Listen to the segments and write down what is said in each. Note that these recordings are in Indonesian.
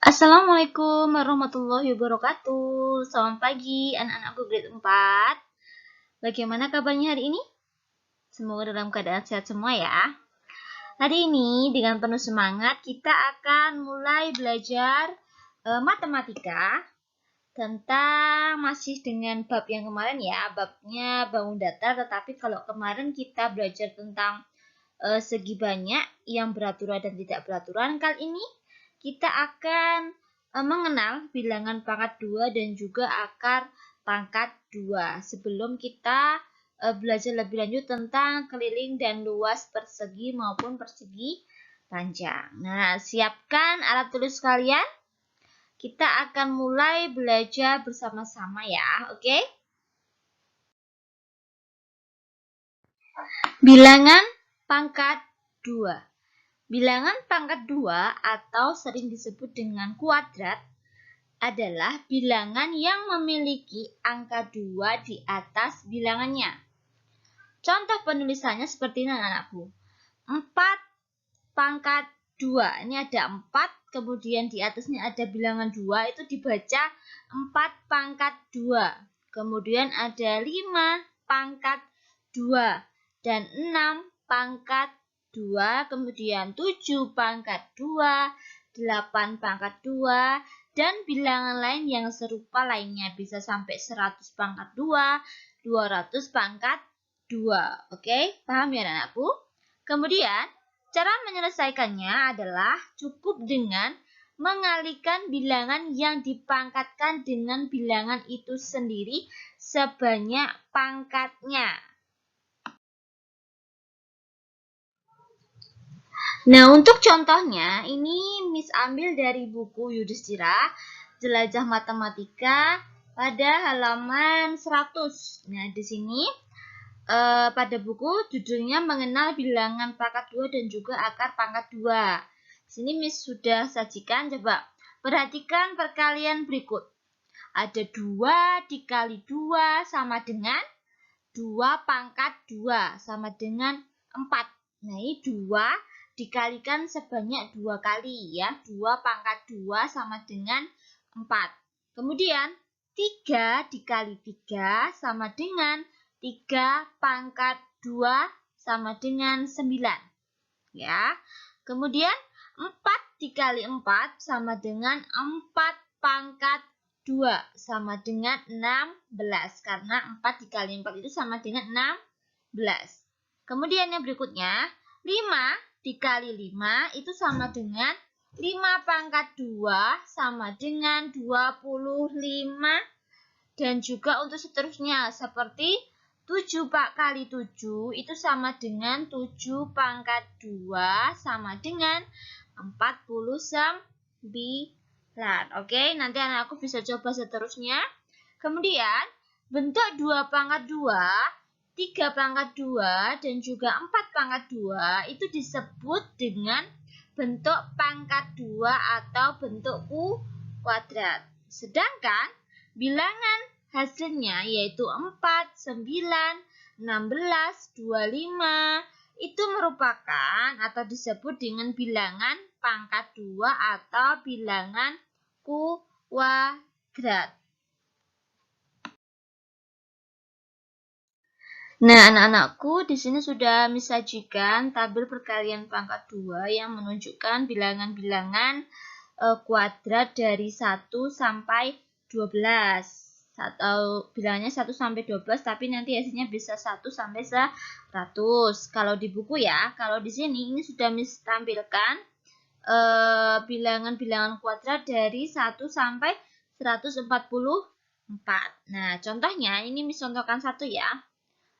Assalamualaikum warahmatullahi wabarakatuh. Selamat pagi anak-anakku grade 4. Bagaimana kabarnya hari ini? Semoga dalam keadaan sehat semua ya. Hari ini dengan penuh semangat kita akan mulai belajar matematika tentang masih dengan bab yang kemarin ya, babnya bangun datar. Tetapi kalau kemarin kita belajar tentang segi banyak yang beraturan dan tidak beraturan, kali ini kita akan mengenal bilangan pangkat 2 dan juga akar pangkat 2 sebelum kita belajar lebih lanjut tentang keliling dan luas persegi maupun persegi panjang. Nah, siapkan alat tulis kalian. Kita akan mulai belajar bersama-sama ya, oke? Bilangan pangkat 2. Bilangan pangkat 2 atau sering disebut dengan kuadrat adalah bilangan yang memiliki angka 2 di atas bilangannya. Contoh penulisannya seperti ini anak-anakku. 4 pangkat 2. Ini ada 4, kemudian di atasnya ada bilangan 2, itu dibaca 4 pangkat 2. Kemudian ada 5 pangkat 2 dan 6 pangkat 2, kemudian 7 pangkat 2, 8 pangkat 2, dan bilangan lain yang serupa lainnya. Bisa sampai 100 pangkat 2, 200 pangkat 2. Oke, paham ya anakku? Kemudian, cara menyelesaikannya adalah cukup dengan mengalihkan bilangan yang dipangkatkan dengan bilangan itu sendiri sebanyak pangkatnya. Nah, untuk contohnya, ini Miss ambil dari buku Yudhistira, Jelajah Matematika pada halaman 100. Nah, di sini pada buku judulnya mengenal bilangan pangkat 2 dan juga akar pangkat 2. Di sini Miss sudah sajikan, coba perhatikan perkalian berikut. Ada 2 dikali 2 sama dengan 2 pangkat 2 sama dengan 4. Nah, ini 2 dikalikan sebanyak 2 kali ya. 2 pangkat 2 sama dengan 4. Kemudian 3 dikali 3 sama dengan 3 pangkat 2 sama dengan 9. Ya. Kemudian 4 dikali 4 sama dengan 4 pangkat 2 sama dengan 16. Karena 4 dikali 4 itu sama dengan 16. Kemudian yang berikutnya, 5 dikali 5 itu sama dengan 5 pangkat 2 sama dengan 25. Dan juga untuk seterusnya, seperti 7 kali 7 itu sama dengan 7 pangkat 2 sama dengan 49. Oke, nanti anakku bisa coba seterusnya. Kemudian, bentuk 2 pangkat 2, 3 pangkat 2, dan juga 4 pangkat 2 itu disebut dengan bentuk pangkat 2 atau bentuk kuadrat. Sedangkan bilangan hasilnya yaitu 4, 9, 16, 25 itu merupakan atau disebut dengan bilangan pangkat 2 atau bilangan kuadrat. Nah, anak-anakku, di sini sudah disajikan tabel perkalian pangkat 2 yang menunjukkan bilangan-bilangan kuadrat dari 1 sampai 12. Atau bilangnya 1 sampai 12, tapi nanti hasilnya bisa 1 sampai 100. Kalau di buku ya, kalau di sini ini sudah Miss tampilkan bilangan-bilangan kuadrat dari 1 sampai 144. Nah, contohnya ini Miss contohkan satu ya.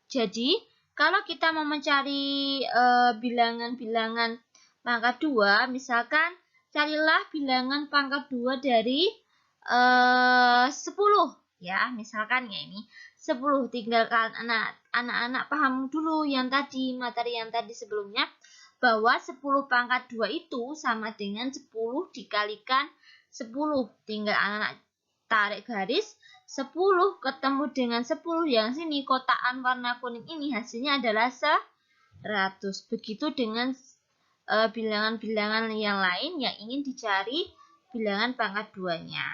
Jadi, kalau kita mau mencari bilangan-bilangan pangkat 2, misalkan carilah bilangan pangkat 2 dari 10 ya, misalkan ya ini 10. Tinggalkan anak-anak paham dulu yang tadi, materi yang tadi sebelumnya, bahwa 10 pangkat 2 itu sama dengan 10 dikalikan 10. Tinggal anak-anak tarik garis, 10 ketemu dengan 10 yang sini kotakan warna kuning ini hasilnya adalah 100. Begitu dengan bilangan-bilangan yang lain yang ingin dicari bilangan pangkat 2-nya.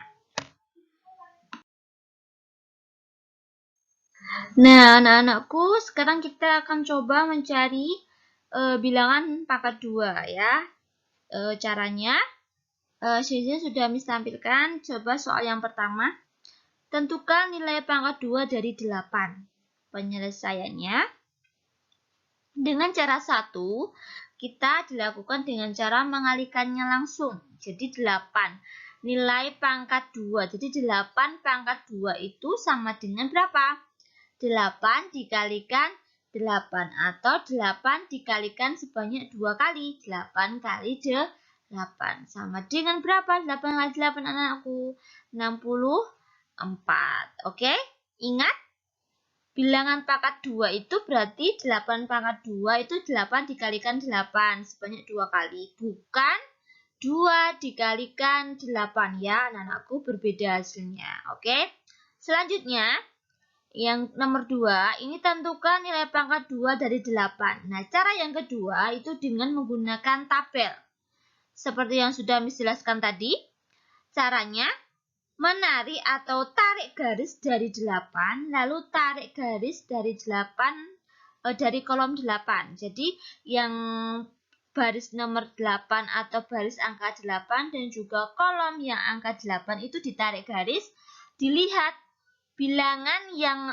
Nah, anak-anakku, sekarang kita akan coba mencari bilangan pangkat 2 ya. Caranya, sini sudah Miss tampilkan. Coba soal yang pertama. Tentukan nilai pangkat 2 dari 8. Penyelesaiannya, dengan cara 1, kita dilakukan dengan cara mengalihkannya langsung. Jadi 8. Nilai pangkat 2. Jadi 8 pangkat 2 itu sama dengan berapa? 8 dikalikan 8 atau 8 dikalikan sebanyak 2 kali. 8 kali 8 sama dengan berapa? 8 kali 8 anakku? 64. Oke? Ingat, bilangan pangkat 2 itu berarti 8 pangkat 2 itu 8 dikalikan 8 sebanyak 2 kali. Bukan 2 dikalikan 8 ya anak-anakku, berbeda hasilnya. Oke? Selanjutnya, yang nomor 2, ini tentukan nilai pangkat 2 dari 8. Nah, cara yang kedua itu dengan menggunakan tabel. Seperti yang sudah Miss jelaskan tadi, caranya menarik atau tarik garis dari 8, lalu tarik garis dari 8 dari kolom 8. Jadi, yang baris nomor 8 atau baris angka 8 dan juga kolom yang angka 8 itu ditarik garis, dilihat bilangan yang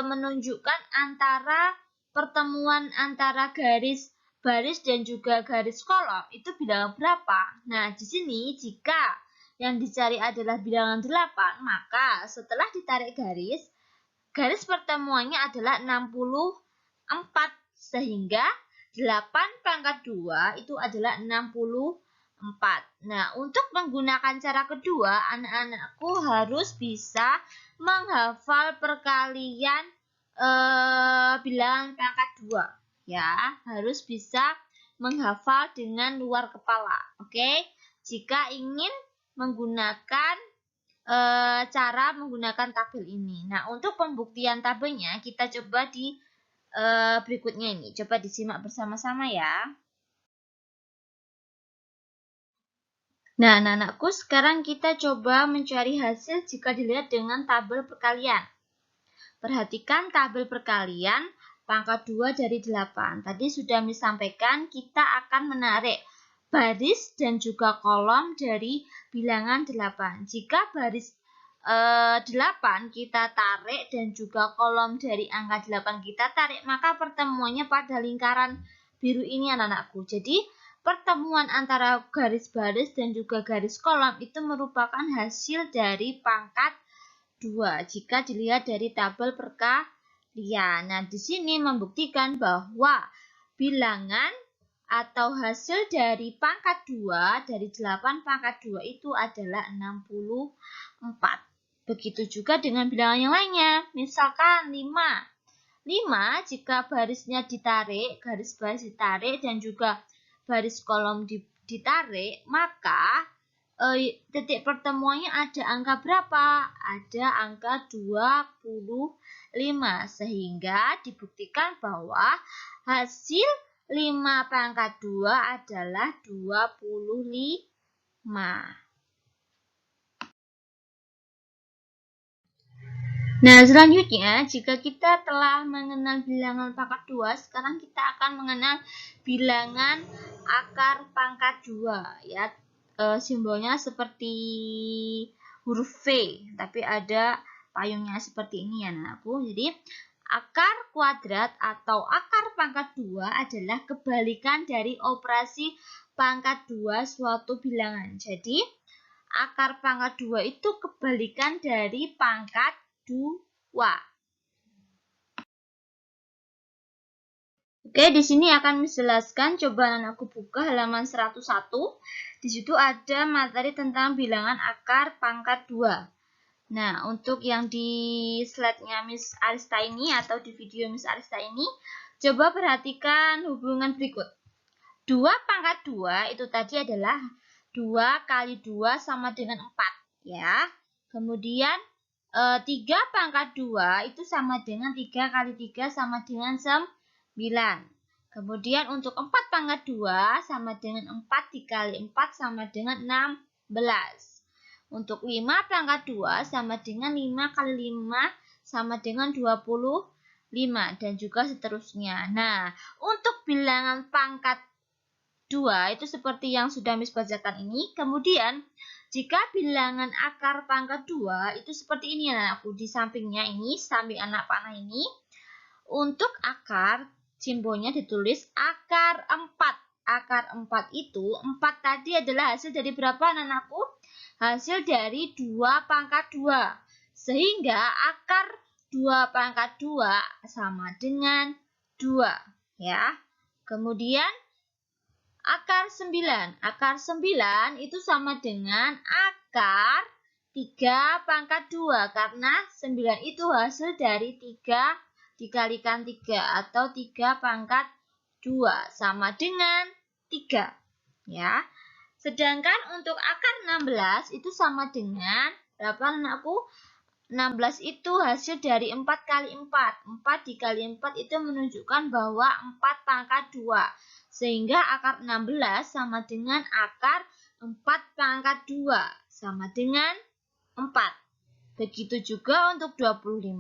menunjukkan antara pertemuan antara garis baris dan juga garis kolom itu bilangan berapa. Nah, di sini jika yang dicari adalah bilangan 8, maka setelah ditarik garis pertemuannya adalah 64, sehingga 8 pangkat 2 itu adalah 64. Nah, untuk menggunakan cara kedua, anak-anakku harus bisa menghafal perkalian bilangan pangkat 2. Ya, harus bisa menghafal dengan luar kepala. Oke? Jika ingin menggunakan cara menggunakan tabel ini. Nah, untuk pembuktian tabelnya kita coba di berikutnya ini. Coba disimak bersama-sama ya. Nah, anak-anakku, sekarang kita coba mencari hasil jika dilihat dengan tabel perkalian. Perhatikan tabel perkalian pangkat 2 dari 8. Tadi sudah Miss sampaikan, kita akan menarik baris dan juga kolom dari bilangan 8. Jika baris 8 kita tarik dan juga kolom dari angka 8 kita tarik, maka pertemuannya pada lingkaran biru ini anak-anakku. Jadi, pertemuan antara garis baris dan juga garis kolom itu merupakan hasil dari pangkat 2 jika dilihat dari tabel perkalian. Nah, di sini membuktikan bahwa bilangan atau hasil dari pangkat 2 dari 8 pangkat 2 itu adalah 64. Begitu juga dengan bilangan yang lainnya. Misalkan 5. 5 jika barisnya ditarik, garis baris ditarik dan juga baris kolom ditarik, maka titik pertemuannya ada angka berapa? Ada angka 25, sehingga dibuktikan bahwa hasil 5 pangkat 2 adalah 25. Nah, selanjutnya, jika kita telah mengenal bilangan pangkat 2, sekarang kita akan mengenal bilangan akar pangkat 2. Ya, simbolnya seperti huruf V, tapi ada payungnya seperti ini ya, anakku. Jadi, akar kuadrat atau akar pangkat 2 adalah kebalikan dari operasi pangkat 2 suatu bilangan. Jadi, akar pangkat 2 itu kebalikan dari pangkat 2. Oke, di sini akan menjelaskan. Coba aku buka halaman 101. Di situ ada materi tentang bilangan akar pangkat 2. Nah, untuk yang di slide-nya Miss Arista ini atau di video Miss Arista ini, coba perhatikan hubungan berikut. 2 pangkat 2 itu tadi adalah 2 kali 2 sama dengan 4. Ya. Kemudian 3 pangkat 2 itu sama dengan 3 kali 3 sama dengan 9. Kemudian untuk 4 pangkat 2 sama dengan 4 dikali 4 sama dengan 16. Untuk 5 pangkat 2 sama dengan 5 kali 5 sama dengan 25 dan juga seterusnya. Nah, untuk bilangan pangkat 2 itu seperti yang sudah Miss bacakan ini. Kemudian jika bilangan akar pangkat 2 itu seperti ini anakku, di sampingnya ini, samping anak panah ini. Untuk akar, simbolnya ditulis akar 4. Akar 4 itu, 4 tadi adalah hasil dari berapa anakku? Hasil dari 2 pangkat 2. Sehingga akar 2 pangkat 2 sama dengan 2. Ya. Kemudian akar 9. Akar 9 itu sama dengan akar 3 pangkat 2. Karena 9 itu hasil dari 3 dikalikan 3 atau 3 pangkat 2 sama dengan 3. Ya. Sedangkan untuk akar 16 itu sama dengan berapa anakku? 16 itu hasil dari 4 kali 4. 4 dikali 4 itu menunjukkan bahwa 4 pangkat 2. Sehingga akar 16 sama dengan akar 4 pangkat 2 sama dengan 4. Begitu juga untuk 25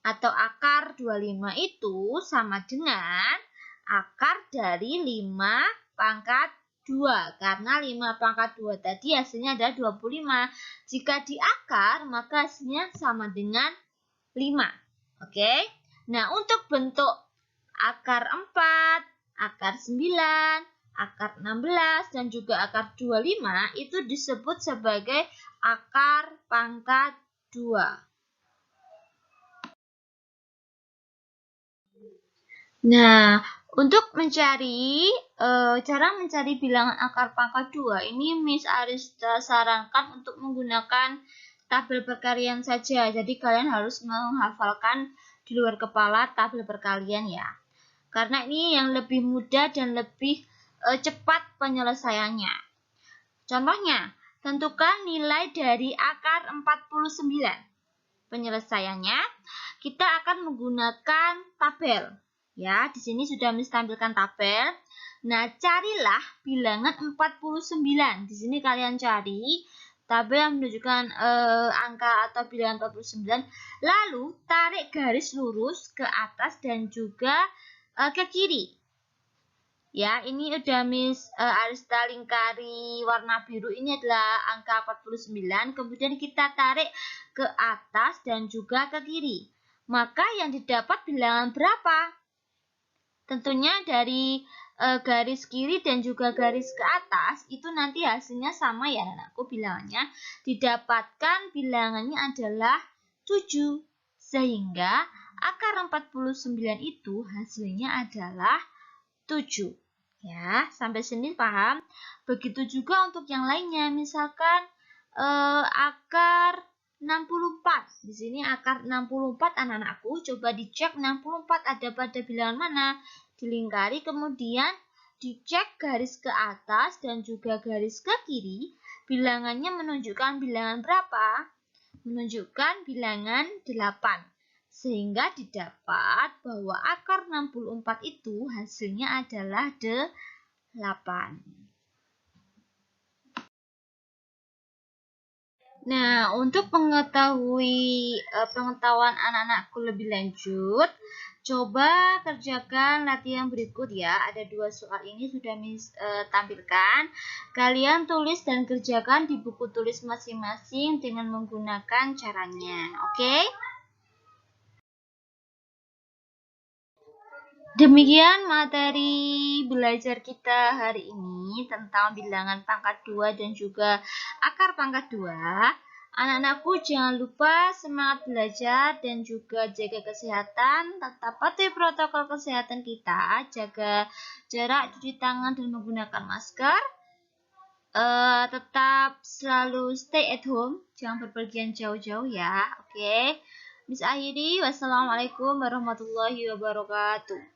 atau akar 25 itu sama dengan akar dari 5 pangkat 2. Karena 5 pangkat 2 tadi hasilnya adalah 25. Jika diakar maka hasilnya sama dengan 5. Oke. Nah, untuk bentuk akar 4, akar 9, akar 16, dan juga akar 25 itu disebut sebagai akar pangkat 2. Nah, untuk mencari cara mencari bilangan akar pangkat 2 ini Miss Arista sarankan untuk menggunakan tabel perkalian saja. Jadi kalian harus menghafalkan di luar kepala tabel perkalian ya. Karena ini yang lebih mudah dan lebih cepat penyelesaiannya. Contohnya, tentukan nilai dari akar 49. Penyelesaiannya, kita akan menggunakan tabel. Ya, di sini sudah Miss tampilkan tabel. Nah, carilah bilangan 49. Di sini kalian cari tabel yang menunjukkan angka atau bilangan 49. Lalu, tarik garis lurus ke atas dan juga ke kiri. Ya, ini udah Miss Arista lingkari warna biru. Ini adalah angka 49. Kemudian kita tarik ke atas dan juga ke kiri. Maka yang didapat bilangan berapa? Tentunya dari garis kiri dan juga garis ke atas itu nanti hasilnya sama ya anakku bilangannya. Didapatkan bilangannya adalah 7. Sehingga akar 49 itu hasilnya adalah 7. Ya, sampai sini paham? Begitu juga untuk yang lainnya. Misalkan akar 64. Di sini akar 64 anak-anakku, coba dicek 64 ada pada bilangan mana? Dilingkari kemudian dicek garis ke atas dan juga garis ke kiri. Bilangannya menunjukkan bilangan berapa? Menunjukkan bilangan 8. Sehingga didapat bahwa akar 64 itu hasilnya adalah 8. Nah, untuk pengetahuan anak-anakku lebih lanjut, coba kerjakan latihan berikut ya. Ada 2 soal ini sudah Miss tampilkan. Kalian tulis dan kerjakan di buku tulis masing-masing dengan menggunakan caranya. Oke? Demikian materi belajar kita hari ini tentang bilangan pangkat 2 dan juga akar pangkat 2. Anak-anakku jangan lupa semangat belajar dan juga jaga kesehatan, tetap patuhi protokol kesehatan kita, jaga jarak, cuci tangan dan menggunakan masker. Tetap selalu stay at home, jangan berpergian jauh-jauh ya. Oke. Miss akhiri, wassalamualaikum warahmatullahi wabarakatuh.